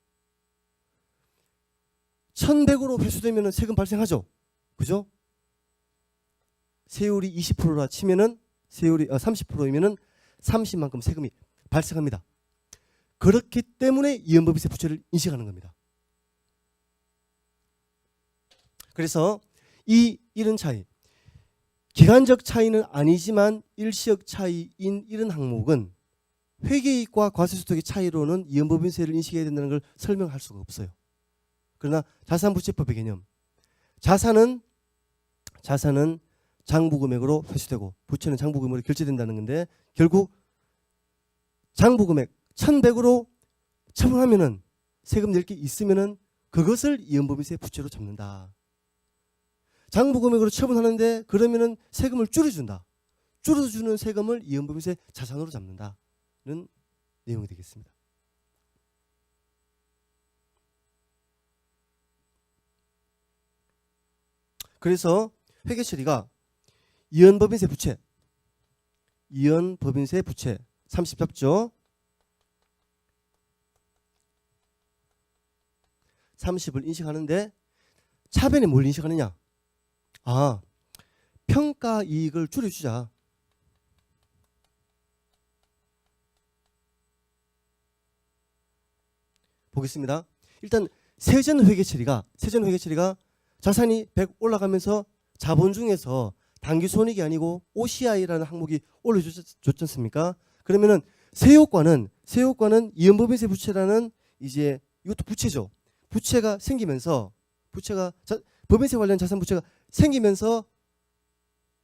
1100으로 회수되면은 세금 발생하죠. 그죠? 세율이 20%라 치면은 세율이 30%이면은 30만큼 세금이 발생합니다. 그렇기 때문에 이연법인세 부채를 인식하는 겁니다. 그래서 이런 차이, 기간적 차이는 아니지만 일시적 차이인 이런 항목은 회계이익과 과세소득의 차이로는 이연법인세를 인식해야 된다는 걸 설명할 수가 없어요. 그러나 자산부채법의 개념, 자산은 장부금액으로 회수되고 부채는 장부금액으로 결제된다는 건데 결국 장부금액 1100으로 처분하면은 세금 낼 게 있으면은 그것을 이연법인세 부채로 잡는다. 장부금액으로 처분하는데 그러면은 세금을 줄여준다. 줄여주는 세금을 이연법인세 자산으로 잡는다는 내용이 되겠습니다. 그래서 회계처리가 이연법인세 부채 30 잡죠. 30을 인식하는데 차변에 뭘 인식하느냐? 평가 이익을 줄여주자. 보겠습니다. 일단 세전 회계 처리가 자산이 100 올라가면서 자본 중에서 당기손익이 아니고 OCI라는 항목이 올려줬지 않습니까? 그러면은 세효과는 이연법인세 부채라는 이제 이것도 부채죠. 부채가 생기면서 법인세 관련 자산 부채가 생기면서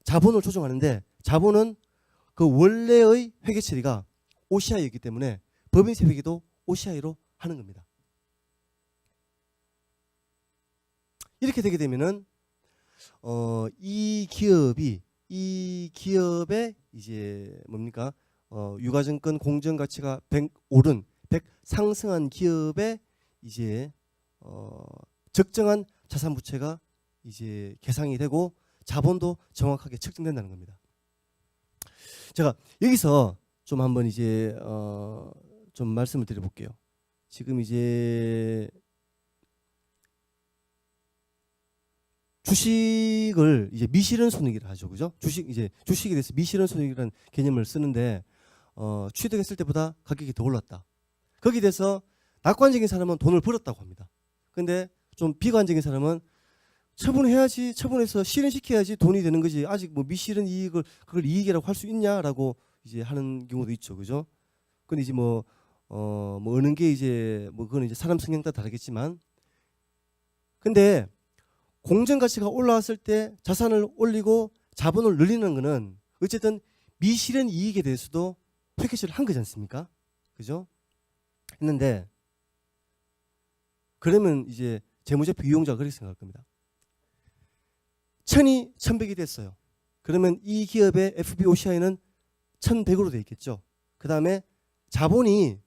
자본을 조정하는데 자본은 그 원래의 회계 처리가 OCI이기 때문에 법인세 회계도 OCI로 하는 겁니다. 이렇게 되게 되면은 이 기업의 이제 뭡니까? 유가증권 공정 가치가 100 오른 100 상승한 기업의 이제 적정한 자산 부채가 이제 계상이 되고 자본도 정확하게 측정된다는 겁니다. 제가 여기서 좀 한번 이제 좀 말씀을 드려볼게요. 지금 이제 주식을 이제 미실현 손익이라 하죠, 그죠? 주식에 대해서 미실현 손익이라는 개념을 쓰는데 취득했을 때보다 가격이 더 올랐다. 거기에 대해서 낙관적인 사람은 돈을 벌었다고 합니다. 근데 좀 비관적인 사람은 처분해야지, 처분해서 실현시켜야지 돈이 되는 거지. 아직 뭐 미실현 이익을 그걸 이익이라고 할 수 있냐라고 이제 하는 경우도 있죠, 그죠? 근데 이제 뭐 어느 게 이제 뭐 그건 이제 사람 성향 따라 다르겠지만, 근데 공정 가치가 올라왔을 때 자산을 올리고 자본을 늘리는 거는 어쨌든 미실현 이익에 대해서도 회계처리를 한 거지 않습니까? 그죠? 했는데 그러면 이제 재무제표 이용자가 그렇게 생각할 겁니다. 1000이 1100이 됐어요. 그러면 이 기업의 FBOCI는 1100으로 돼 있겠죠. 그 다음에 자본이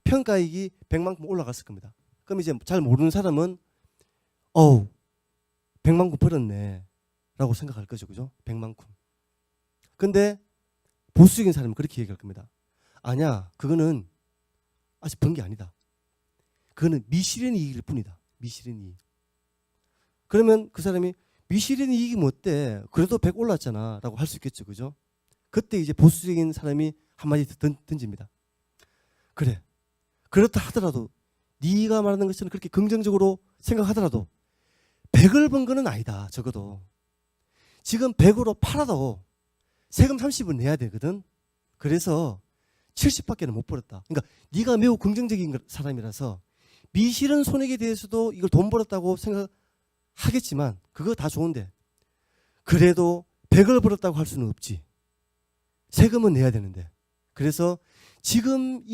평가이익이 100만큼 올라갔을 겁니다. 그럼 이제 잘 모르는 사람은 100만큼 벌었네 라고 생각할 거죠. 그죠? 100만큼. 근데 보수적인 사람은 그렇게 얘기할 겁니다. 아니야, 그거는 아직 번 게 아니다. 그거는 미실현 이익일 뿐이다. 미실현 이익. 그러면 그 사람이 미실현 이익이 뭐 어때? 그래도 100 올랐잖아 라고 할 수 있겠죠. 그죠? 그때 이제 보수적인 사람이 한마디 던집니다. 그래, 그렇다 하더라도 네가 말하는 것처럼 그렇게 긍정적으로 생각하더라도 100을 번 거는 아니다. 적어도 지금 100으로 팔아도 세금 30은 내야 되거든. 그래서 70밖에는 못 벌었다. 그러니까 네가 매우 긍정적인 사람이라서 미실현 손익에 대해서도 이걸 돈 벌었다고 생각하겠지만 그거 다 좋은데 그래도 100을 벌었다고 할 수는 없지. 세금은 내야 되는데. 그래서 지금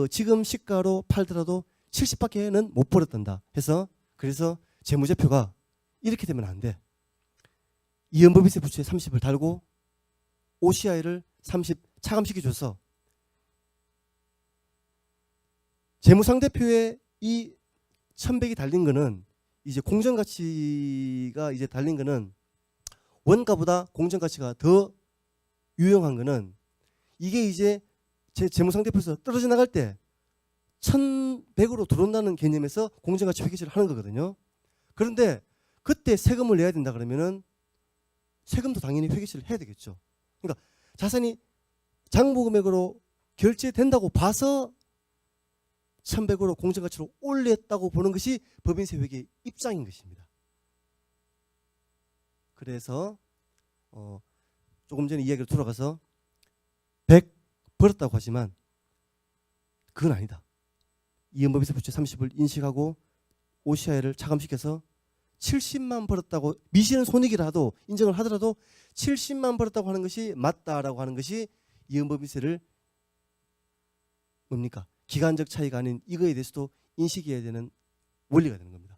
지금 시가로 팔더라도 70밖에는 못 벌었단다 해서, 그래서 재무제표가 이렇게 되면 안 돼. 이연법인세 부채 30을 달고 OCI를 30 차감시켜줘서 재무상대표에 이 1100이 달린 거는 이제 공정가치가 이제 달린 거는 원가보다 공정가치가 더 유용한 거는 이게 이제 제 재무상대표에서 떨어져 나갈 때 1100으로 들어온다는 개념에서 공정가치 회계처리를 하는 거거든요. 그런데 그때 세금을 내야 된다 그러면은 세금도 당연히 회계처리를 해야 되겠죠. 그러니까 자산이 장부금액으로 결제된다고 봐서 1100으로 공정가치로 올렸다고 보는 것이 법인세 회계 입장인 것입니다. 그래서 조금 전에 이야기로 돌아가서 100 벌었다고 하지만 그건 아니다. 이연법인세 부채 30을 인식하고 OCI를 차감시켜서 70만 벌었다고 미실현 손익이라도 인정을 하더라도 70만 벌었다고 하는 것이 맞다라고 하는 것이 이연법인세를 뭡니까? 기간적 차이가 아닌 이거에 대해서도 인식해야 되는 원리가 되는 겁니다.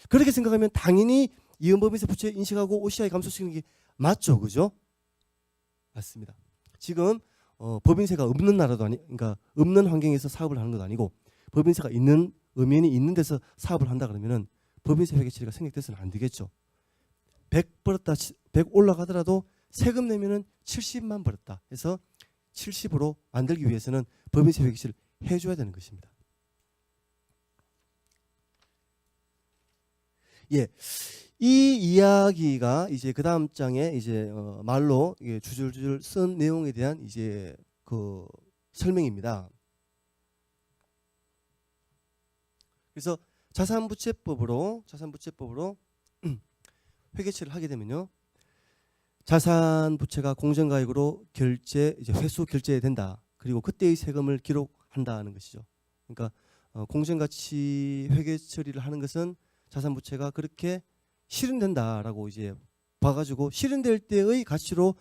그렇게 생각하면 당연히 이연법인세 부채 인식하고 OCI 감소시키는 게 맞죠, 그죠? 맞습니다. 지금 법인세가 없는 나라도 그러니까 없는 환경에서 사업을 하는 것도 아니고 법인세가 있는 엄연히 있는 데서 사업을 한다 그러면은 법인세 회계 처리가 생략돼서는 안 되겠죠. 100 벌었다, 100 올라가더라도 세금 내면은 70만 벌었다 해서 70으로 만들기 위해서는 법인세 회계 처리를 해줘야 되는 것입니다. 예, 이 이야기가 이제 그 다음 장에 이제 말로 줄줄줄 쓴 내용에 대한 이제 그 설명입니다. 그래서 자산부채법으로 회계처리를 하게 되면요. 자산 부채가 공정가액으로 이제 회수 결제된다. 그리고 그때의 세금을 기록한다는 것이죠. 그러니까 공정가치 회계 처리를 하는 것은 자산 부채가 그렇게 실현된다라고 이제 봐가지고 실현될 때의 가치로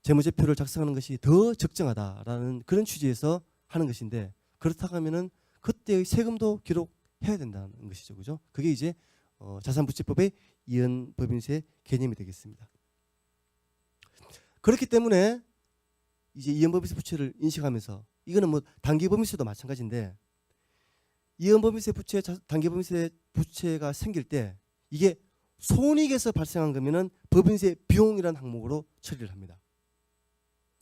재무제표를 작성하는 것이 더 적정하다라는 그런 취지에서 하는 것인데, 그렇다고 하면은 그때의 세금도 기록해야 된다는 것이죠, 그죠? 그게 이제 자산부채법의 이연법인세 개념이 되겠습니다. 그렇기 때문에 이제 이연법인세 부채를 인식하면서, 이거는 뭐 단기법인세도 마찬가지인데, 이연법인세 부채, 단기법인세 부채가 생길 때 이게 손익에서 발생한 거면은 법인세 비용이라는 항목으로 처리를 합니다.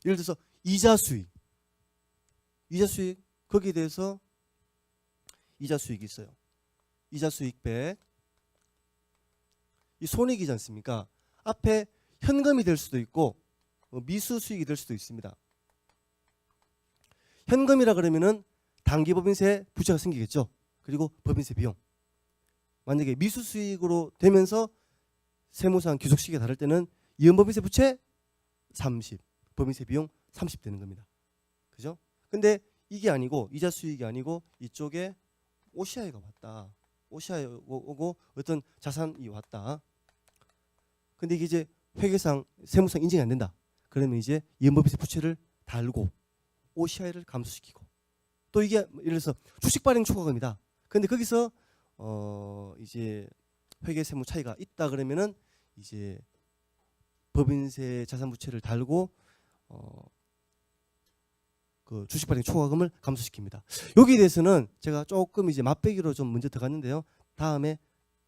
예를 들어서 이자 수익 거기에 대해서 이자 수익이 있어요. 이자 수익 100, 이 손익이지 않습니까? 앞에 현금이 될 수도 있고 미수 수익이 될 수도 있습니다. 현금이라 그러면은 단기법인세 부채가 생기겠죠. 그리고 법인세 비용. 만약에 미수 수익으로 되면서 세무상 귀속시기가 다를 때는 이연법인세 부채 30, 법인세 비용 30 되는 겁니다. 그죠? 근데 이게 아니고, 이자 수익이 아니고 이쪽에 OCI가 왔다. OCI 오고 어떤 자산이 왔다. 근데 이게 이제 회계상 세무상 인정이 안 된다. 그러면 이제 이연법인세 부채를 달고 OCI를 감소시키고, 또 이게 예를 들어서 주식 발행 초과금이다. 근데 거기서 이제 회계 세무 차이가 있다 그러면은 이제 법인세 자산 부채를 달고 그 주식 발행 초과금을 감소시킵니다. 여기에 대해서는 제가 조금 이제 맛배기로 좀 먼저 들어갔는데요. 다음에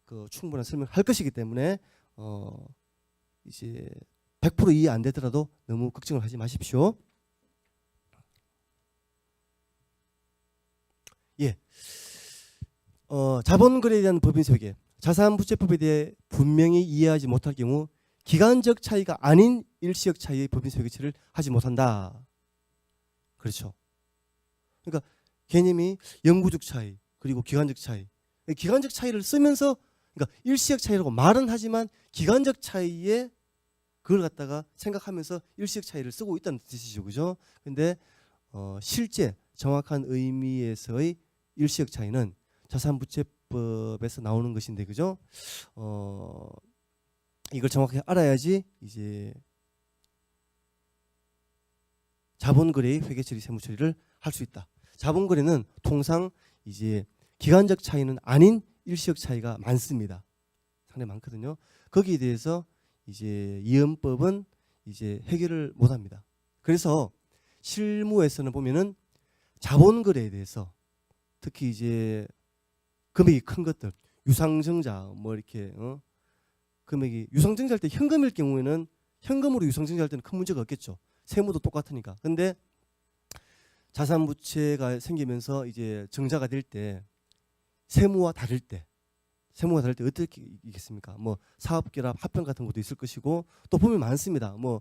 그 충분한 설명을 할 것이기 때문에 이제 100% 이해 안 되더라도 너무 걱정을 하지 마십시오. 예. 자본거래에 대한 법인세 회계, 자산부채법에 대해 분명히 이해하지 못할 경우 기간적 차이가 아닌 일시적 차이의 법인세 회계처리를 하지 못한다. 그렇죠. 그러니까 개념이 영구적 차이 그리고 기간적 차이. 기간적 차이를 쓰면서, 그러니까 일시적 차이라고 말은 하지만 기간적 차이에 그걸 갖다가 생각하면서 일시적 차이를 쓰고 있다는 뜻이죠, 그죠? 근데 실제 정확한 의미에서의 일시적 차이는 자산부채법에서 나오는 것인데, 그죠? 이걸 정확히 알아야지 이제 자본거래의 회계처리 세무처리를 할 수 있다. 자본거래는 통상 이제 기간적 차이는 아닌 일시적 차이가 많습니다. 상당히 많거든요. 거기에 대해서 이제 이연법은 이제 해결을 못합니다. 그래서 실무에서는 보면은 자본거래에 대해서 특히 이제 금액이 큰 것들, 유상증자 뭐 이렇게 금액이 유상증자할 때 현금일 경우에는 현금으로 유상증자할 때는 큰 문제가 없겠죠. 세무도 똑같으니까. 근데 자산부채가 생기면서 이제 증자가 될 때 세무와 다를 때 어떻게 있겠습니까? 뭐 사업결합 합병 같은 것도 있을 것이고, 또 보면 많습니다. 뭐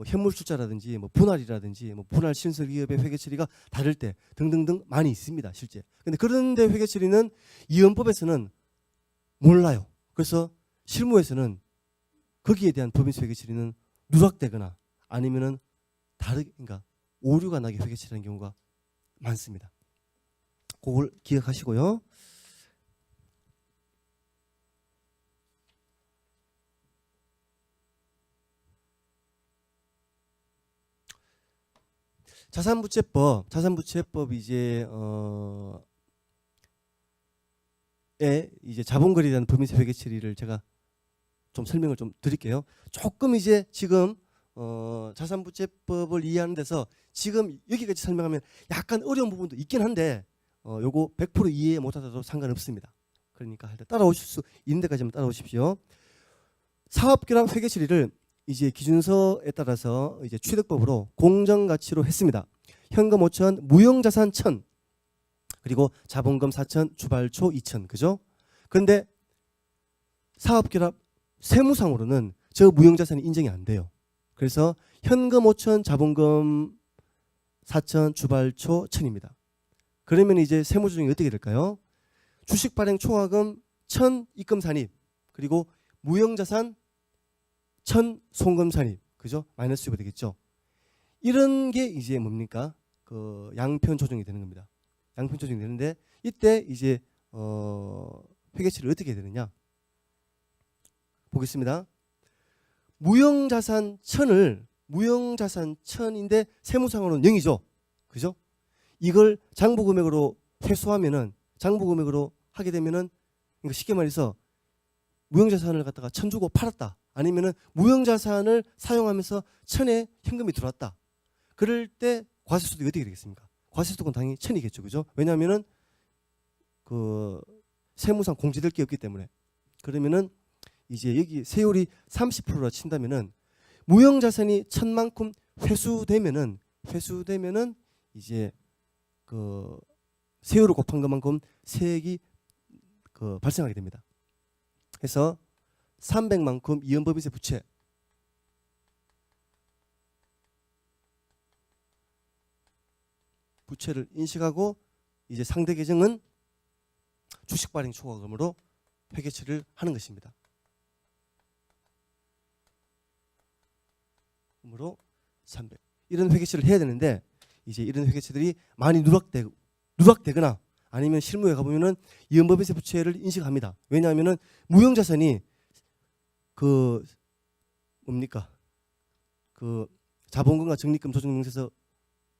현물 출자라든지 뭐 분할이라든지 뭐 분할 신설 기업의 회계 처리가 다를 때 등등등 많이 있습니다, 실제. 근데 그런데 회계 처리는 이연법에서는 몰라요. 그래서 실무에서는 거기에 대한 법인세 회계 처리는 누락되거나 아니면은 그러니까 오류가 나게 회계 처리하는 경우가 많습니다. 그걸 기억하시고요. 자산부채법 이제 이제 자본거래에 대한 법인세 회계 처리를 제가 좀 설명을 좀 드릴게요. 조금 이제 지금 자산부채법을 이해하는 데서 지금 여기까지 설명하면 약간 어려운 부분도 있긴 한데 요거 100% 이해 못하더라도 상관없습니다. 그러니까 따라오실 수 있는 데까지만 따라오십시오. 사업결합 회계 처리를 이제 기준서에 따라서 이제 취득법으로 공정가치로 했습니다. 현금 5천, 무형자산 1,000, 그리고 자본금 4천, 주발초 2천, 그죠? 그런데 사업결합 세무상으로는 저 무형자산이 인정이 안 돼요. 그래서 현금 5천, 자본금 4천, 주발초 1,000입니다. 그러면 이제 세무조정이 어떻게 될까요? 주식 발행 초과금 1,000 입금 산입, 그리고 무형자산 천 송금산입, 그죠? 마이너스 6이 되겠죠. 이런 게 이제 뭡니까? 그 양편 조정이 되는 겁니다. 양편 조정이 되는데 이때 이제 회계치를 어떻게 해야 되느냐? 보겠습니다. 무형자산 천을 무형자산 천인데 세무상으로는 0이죠. 그죠? 이걸 장부금액으로 회수하면은 장부금액으로 하게 되면은 그러니까 쉽게 말해서 무형자산을 갖다가 천 주고 팔았다. 아니면은 무형자산을 사용하면서 천에 현금이 들어왔다. 그럴 때 과세소득이 어떻게 되겠습니까? 과세소득은 당연히 천이겠죠. 그죠? 왜냐하면은 그 세무상 공제될 게 없기 때문에. 그러면은 이제 여기 세율이 30%라 친다면은 무형자산이 천만큼 회수되면은 이제 그 세율을 곱한 것만큼 세액이 그 발생하게 됩니다. 그래서 300만큼 이연법인세 부채를 인식하고 이제 상대 계정은 주식 발행 초과금으로 회계처리를 하는 것입니다. 금으로 300. 이런 회계처리를 해야 되는데 이제 이런 회계처들이 많이 누락되거나 아니면 실무에 가보면은 이연법인세 부채를 인식합니다. 왜냐하면은 무형자산이 그 뭡니까? 그 자본금과 적립금 조정명세서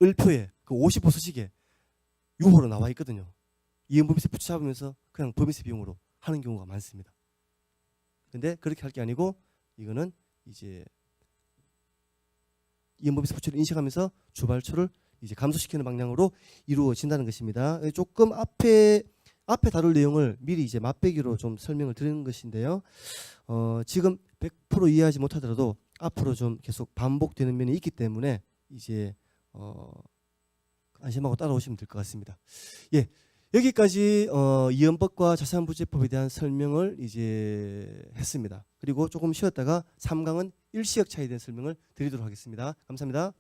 을표에 그 50% 서식에 유보로 나와 있거든요. 이연법인세 부채 잡으면서 그냥 법인세 비용으로 하는 경우가 많습니다. 근데 그렇게 할 게 아니고 이거는 이제 이연법인세 부채를 인식하면서 주발초를 이제 감소시키는 방향으로 이루어진다는 것입니다. 조금 앞에 다룰 내용을 미리 이제 맛배기로 좀 설명을 드리는 것인데요. 지금 100% 이해하지 못하더라도 앞으로 좀 계속 반복되는 면이 있기 때문에 이제 안심하고 따라오시면 될 것 같습니다. 예, 여기까지 이연법과 자산부채법에 대한 설명을 이제 했습니다. 그리고 조금 쉬었다가 3강은 일시역 차이에 대한 설명을 드리도록 하겠습니다. 감사합니다.